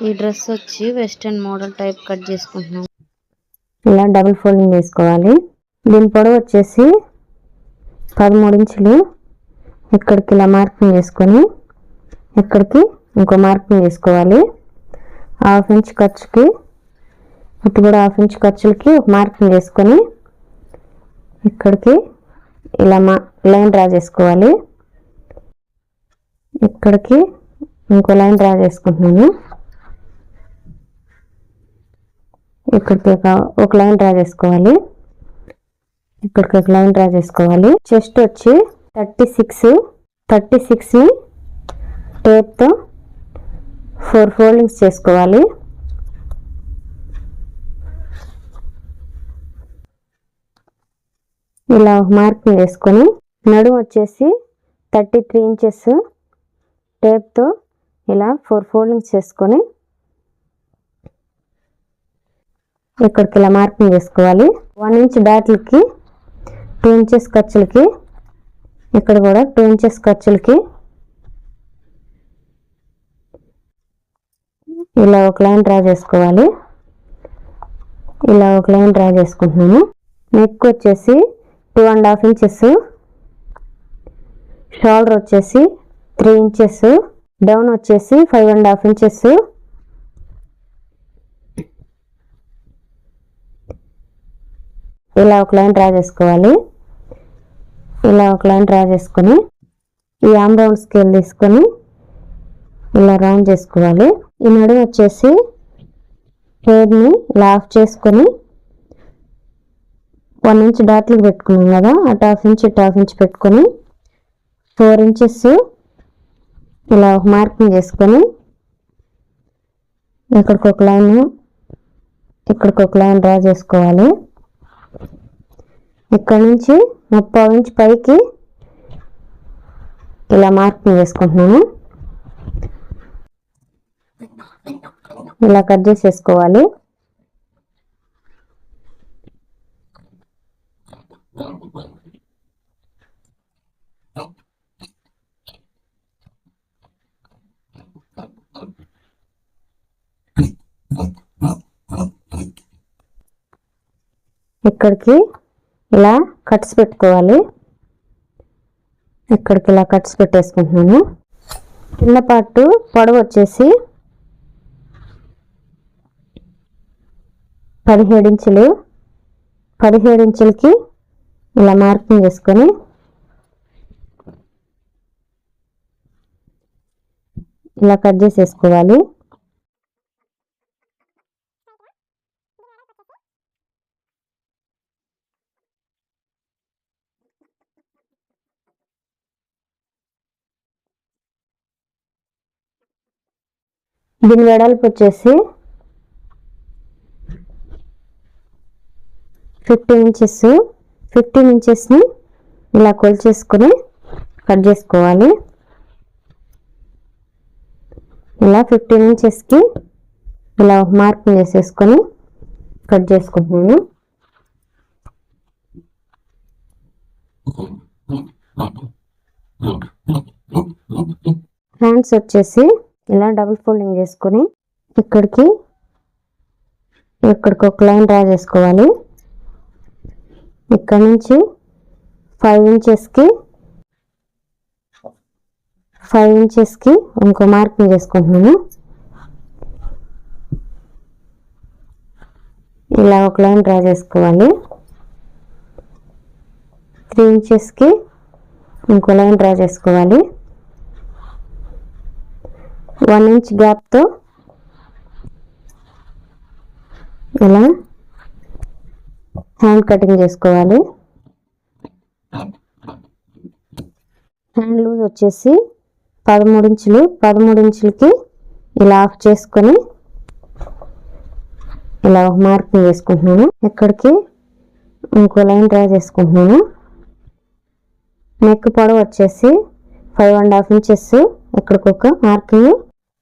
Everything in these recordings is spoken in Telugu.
ఈ డ్రెస్ వచ్చి వెస్టర్న్ మోడల్ టైప్ కట్ చేసుకుంటున్నాం. ఇలా డబుల్ ఫోల్డింగ్ వేసుకోవాలి. దీని పొడవు వచ్చేసి 13 ఇంచులు. ఇక్కడికి ఇలా మార్కింగ్ చేసుకొని ఇక్కడికి ఇంకో మార్కింగ్ వేసుకోవాలి. 1/2 ఇంచ్ ఖర్చుకి ఇటు కూడా 1/2 ఇంచ్ ఖర్చులకి ఒక మార్కింగ్ వేసుకొని ఇక్కడికి ఇలా లైన్ డ్రా చేసుకోవాలి. ఇక్కడికి ఇంకో లైన్ డ్రా చేసుకుంటున్నాను. ఇక్కడికి ఒక లైన్ డ్రా చేసుకోవాలి. ఇక్కడికి ఒక లైన్ డ్రా చేసుకోవాలి. చెస్ట్ వచ్చి 36ని టేప్తో 4 ఫోల్డింగ్స్ చేసుకోవాలి. ఇలా మార్కింగ్ వేసుకొని నడుము వచ్చేసి 33 ఇంచెస్ టేప్తో ఇలా 4 ఫోల్డింగ్స్ చేసుకొని ఇక్కడికి ఇలా మార్కింగ్ వేసుకోవాలి. 1 ఇంచ్ డాట్లకి 2 ఇంచెస్ ఖర్చులకి ఇక్కడ కూడా 2 ఇంచెస్ ఖర్చులకి ఇలా ఒక లైన్ డ్రా చేసుకోవాలి. ఇలా ఒక లైన్ డ్రా చేసుకుంటున్నాను. నెక్ వచ్చేసి 2.5 ఇంచెస్, షోల్డర్ వచ్చేసి 3 ఇంచెస్, డౌన్ వచ్చేసి 5.5 ఇంచెస్. ఇలా ఒక లైన్ డ్రా చేసుకోవాలి. ఇలా ఒక లైన్ డ్రా చేసుకొని ఈ ఆమ్ రౌండ్ స్కేల్ తీసుకొని ఇలా రౌండ్ చేసుకోవాలి. ఈ నడుము వచ్చేసి హెయిర్ని ఇలా ఆఫ్ చేసుకొని 1 ఇంచ్ డాట్లకు పెట్టుకున్నాం కదా, అటు 1/2 ఇంచ్ ఇటు 1/2 ఇంచ్ పెట్టుకొని 4 ఇంచెస్ ఇలా మార్కింగ్ చేసుకొని ఇక్కడికి ఒక లైన్ ఇక్కడికి ఒక లైన్ డ్రా చేసుకోవాలి. ఇక్కడ నుంచి 30 ఇంచ్ పైకి ఇలా మార్కింగ్ వేసుకుంటున్నాను. ఇలా కట్ చేసేసుకోవాలి. ఇక్కడికి ఇలా కట్స్ పెట్టుకోవాలి. ఇక్కడికి ఇలా కట్స్ పెట్టేసుకుంటున్నాను. కింద పార్టు పొడవు వచ్చేసి 17 ఇంచులు. 17 ఇంచులకి ఇలా మార్కింగ్ చేసుకొని ఇలా కట్ చేసేసుకోవాలి. దీని వెడల్పు వచ్చేసి 15 ఇంచెస్. 15 ఇంచెస్ని ఇలా కొలిచేసుకొని కట్ చేసుకోవాలి. ఇలా 15 ఇంచెస్కి ఇలా మార్కింగ్ వేసేసుకొని కట్ చేసుకుంటున్నాను. హ్యాండ్స్ వచ్చేసి ఇలా డబుల్ ఫోల్డింగ్ చేసుకొని ఇక్కడికి ఒక లైన్ డ్రా చేసుకోవాలి. ఇక్కడ నుంచి 5 ఇంచెస్కి ఇంకో మార్కింగ్ చేసుకుంటున్నాను. ఇలా ఒక లైన్ డ్రా చేసుకోవాలి. 3 ఇంచెస్కి ఇంకో లైన్ డ్రా చేసుకోవాలి. 1 ఇంచ్ గ్యాప్తో ఇలా హ్యాండ్ కటింగ్ చేసుకోవాలి. హ్యాండ్ లూజ్ వచ్చేసి 13 ఇంచులు. 13 ఇంచులకి ఇలా ఆఫ్ చేసుకొని ఇలా మార్కింగ్ వేసుకుంటున్నాను. ఇక్కడికి ఇంకో లైన్ డ్రా చేసుకుంటున్నాను. నెక్ పొడవు వచ్చేసి 5.5 ఇంచెస్. ఇక్కడికి ఒక మార్కింగ్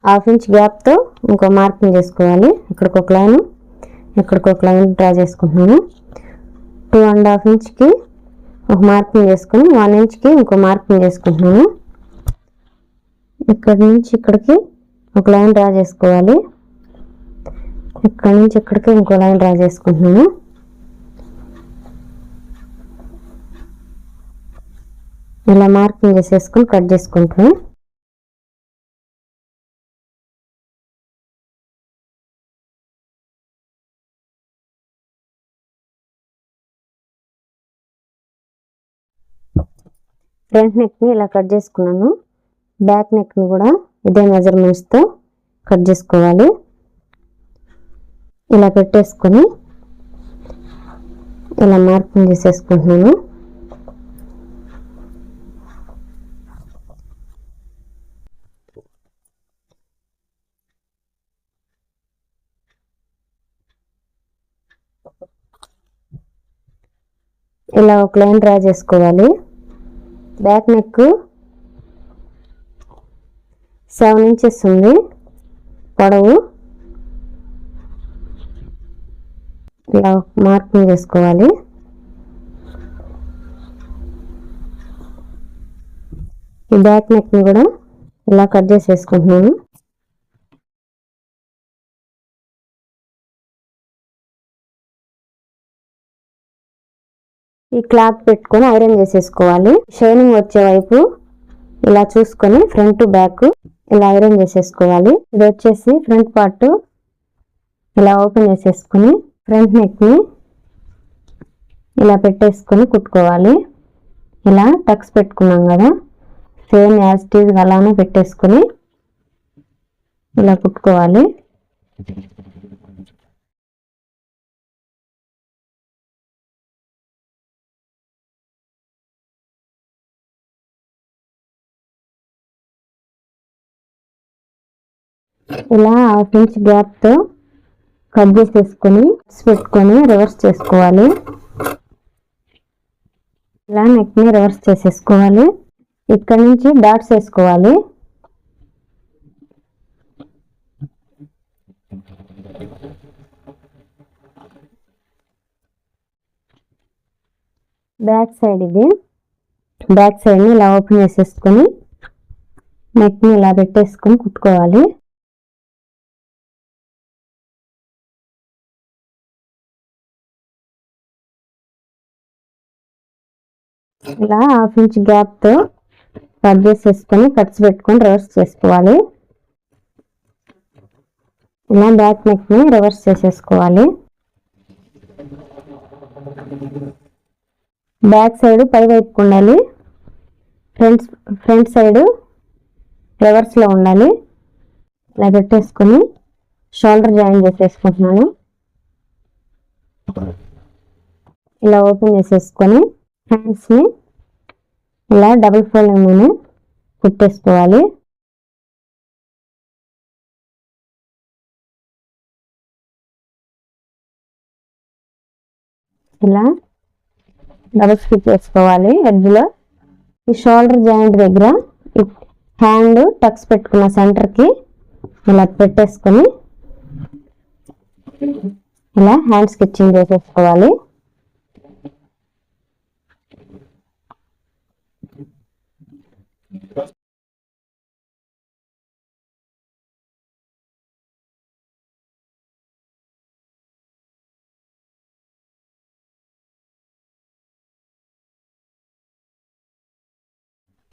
1/2 ఇంచ్ గ్యాప్తో ఇంకో మార్కింగ్ చేసుకోవాలి. ఇక్కడికి ఒక లైన్ ఇక్కడికి ఒక లైన్ డ్రా చేసుకుంటున్నాను. 2.5 ఇంచ్కి ఒక మార్కింగ్ చేసుకుని 1 ఇంచ్కి ఇంకో మార్కింగ్ చేసుకుంటున్నాను. ఇక్కడి నుంచి ఇక్కడికి ఒక లైన్ డ్రా చేసుకోవాలి. ఇక్కడ నుంచి ఇక్కడికి ఇంకో లైన్ డ్రా చేసుకుంటున్నాను. ఇలా మార్కింగ్ చేసేసుకొని కట్ చేసుకుంటాను. ఫ్రంట్ నెక్ని ఇలా కట్ చేసుకున్నాను. బ్యాక్ నెక్ని కూడా ఇదే మెజర్మెంట్స్తో కట్ చేసుకోవాలి. ఇలా పెట్టేసుకొని ఇలా మార్కింగ్ చేసేసుకుంటున్నాను. ఇలా ఒక లైన్ డ్రా చేసుకోవాలి. బ్యాక్ నెక్ 7 ఇంచెస్ ఉంది పొడవు. ఇలా మార్కింగ్ చేసుకోవాలి. ఈ బ్యాక్ నెక్ని కూడా ఇలా కట్ చేసేసుకుంటున్నాను. ఈ క్లాత్ పెట్టుకొని ఐరన్ చేసేసుకోవాలి. షైనింగ్ వచ్చే వైపు ఇలా చూసుకొని ఫ్రంట్ బ్యాక్ ఇలా ఐరన్ చేసేసుకోవాలి. ఇది వచ్చేసి ఫ్రంట్ పార్ట్ ఇలా ఓపెన్ చేసేసుకొని ఫ్రంట్ నెక్ని ఇలా పెట్టేసుకొని కుట్టుకోవాలి. ఇలా టక్స్ పెట్టుకున్నాం కదా, సేమ్ యాజ్ ఇట్ ఈజ్ అలానే పెట్టేసుకొని ఇలా కుట్టుకోవాలి. ఇలా 1/2 ఇంచ్ గ్యాప్తో కట్ చేసేసుకొని పెట్టుకొని రివర్స్ చేసుకోవాలి. ఇలా నెక్ని రివర్స్ చేసేసుకోవాలి. ఇక్కడ నుంచి డాట్స్ వేసుకోవాలి. బ్యాక్ సైడ్ ఇది. బ్యాక్ సైడ్ని ఇలా ఓపెన్ చేసేసుకొని నెక్ని ఇలా పెట్టేసుకొని కుట్టుకోవాలి. ఇలా 1/2 ఇంచ్ గ్యాప్తో కట్ చేసేసుకొని కట్స్ పెట్టుకొని రివర్స్ చేసుకోవాలి. ఇలా బ్యాక్ నెక్ని రివర్స్ చేసేసుకోవాలి. బ్యాక్ సైడ్ పై వైపుకు ఉండాలి, ఫ్రంట్ సైడ్ రివర్స్లో ఉండాలి. ఇలా పెట్టేసుకొని షోల్డర్ జాయిన్ చేసేసుకుంటున్నాను. ఇలా ఓపెన్ చేసేసుకొని హ్యాండ్స్ని ఇలా డబుల్ ఫోల్డింగ్ మీద కుట్టేసుకోవాలి. ఇలా డబుల్ స్టిచ్ చేసుకోవాలి ఎడ్జ్లో. ఈ షోల్డర్ జాయింట్ దగ్గర ఈ హ్యాండ్ టక్స్ పెట్టుకున్న సెంటర్కి ఇలా పెట్టేసుకొని ఇలా హ్యాండ్ స్టిచ్చింగ్ చేసేసుకోవాలి.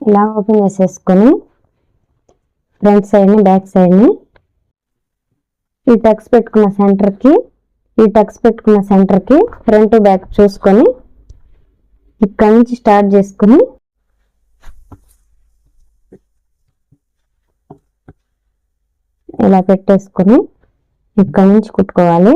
ఇలా ఓపెన్ చేసేసుకొని ఫ్రంట్ సైడ్ని బ్యాక్ సైడ్ని ఈ టక్స్ పెట్టుకున్న సెంటర్కి ఫ్రంట్ బ్యాక్ చూసుకొని ఇక్కడ నుంచి స్టార్ట్ చేసుకొని ఇలా పెట్టేసుకొని ఇక్కడ నుంచి కుట్టుకోవాలి.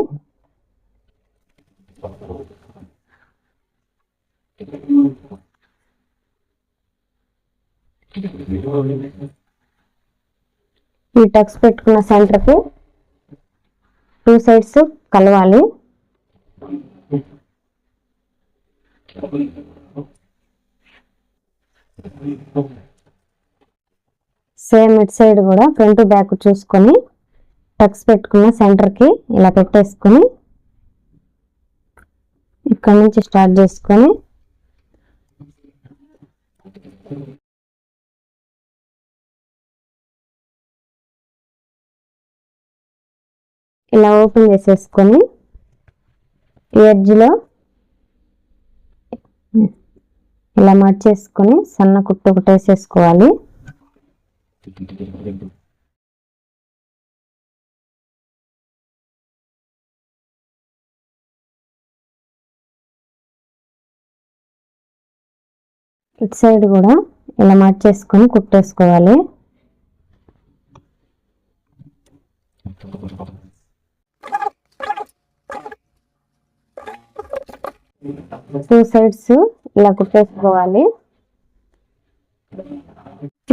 ఈ టక్స్ పెట్టుకున్న సెంటర్కి 2 సైడ్స్ కలవాలి. సేమ్ ఇట్ సైడ్ కూడా ఫ్రంట్ బ్యాక్ చూసుకొని టక్స్ పెట్టుకున్న సెంటర్కి ఇలా పెట్టేసుకొని ఇక్కడ నుంచి స్టార్ట్ చేసుకొని ఇలా ఓపెన్ చేసేసుకొని ఈ ఎడ్జ్లో ఇలా మర్చేసుకొని సన్న కుట్టు ఒకటి వేసేసుకోవాలి. ఇటు సైడ్ కూడా ఇలా మర్చేసుకొని కుట్టేసుకోవాలి. టూ సైడ్స్ ఇలా కుట్టేసుకోవాలి.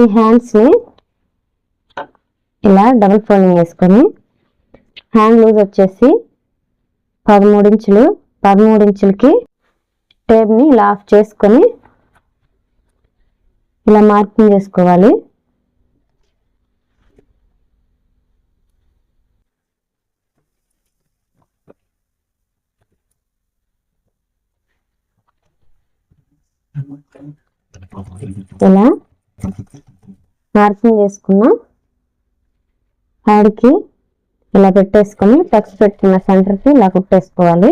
ఈ హ్యాండ్స్ ని ఇలా డబుల్ ఫోల్డింగ్ వేసుకొని హ్యాండ్ లూజ్ వచ్చేసి 13 ఇంచులు. 13 ఇంచులకి టేప్ ని ఇలా ఆఫ్ చేసుకొని ఇలా మార్కింగ్ చేసుకోవాలి. ఇలా మార్కింగ్ చేసుకున్న హ్యాండ్కి ఇలా పెట్టేసుకొని టక్స్ పెట్టుకున్న సెంటర్కి ఇలా కుట్టేసుకోవాలి.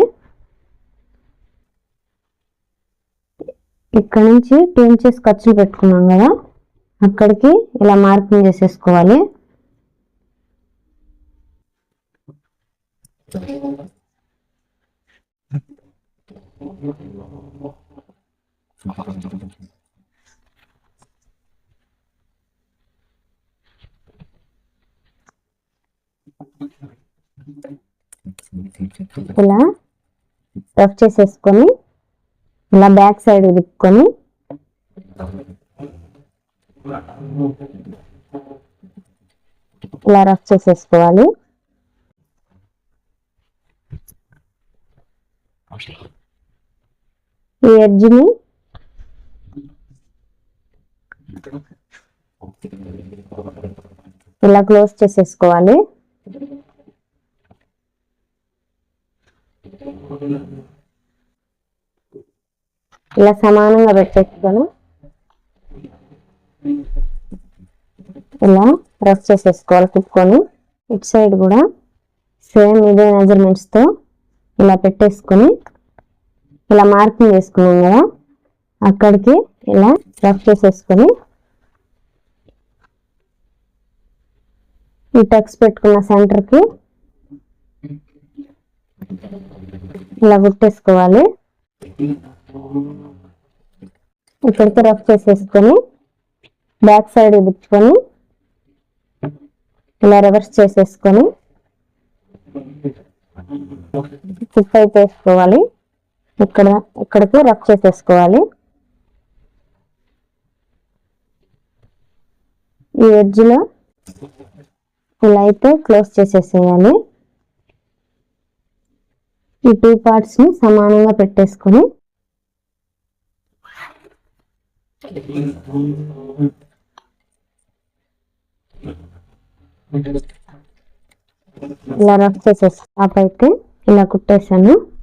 ఇక్కడ నుంచి 2 ఇంచెస్ ఖర్చులు పెట్టుకున్నాం కదా, అక్కడికి ఇలా మార్కింగ్ చేసేసుకోవాలి. ఇలా రఫ్ చేసేసుకొని ఇలా బ్యాక్ సైడ్ తిప్పుకొని ఇలా రఫ్ చేసేసుకోవాలి. ఈ ఎడ్జ్ని ఇలా క్లోజ్ చేసేసుకోవాలి. ఇలా సమానంగా పెట్టేసుకొని ఇలా రఫ్ చేసేసుకోవాలి తిప్పుకొని. ఇటు సైడ్ కూడా సేమ్ ఇదే మెజర్మెంట్స్ తో ఇలా పెట్టేసుకొని ఇలా మార్కింగ్ చేసుకున్నాం కదా, అక్కడికి ఇలా రఫ్ చేసేసుకొని ఈ టక్స్ పెట్టుకున్న సెంటర్కి ఇలా కుట్టేసుకోవాలి. ఇక్కడికి రఫ్ చేసేసుకొని బ్యాక్ సైడ్ తిప్పుకొని ఇలా రివర్స్ చేసేసుకొని స్టిఫ్ అయితే వేసుకోవాలి. ఇక్కడికి రఫ్ చేసేసుకోవాలి. ఈ ఎడ్జ్ లో ఇలా అయితే క్లోజ్ చేసేసేయాలి. ఈ 2 పార్ట్స్ ని సమానంగా పెట్టేసుకొని ఇలా రఫ్ చేసేసి టాప్ అయితే ఇలా కుట్టేసాను.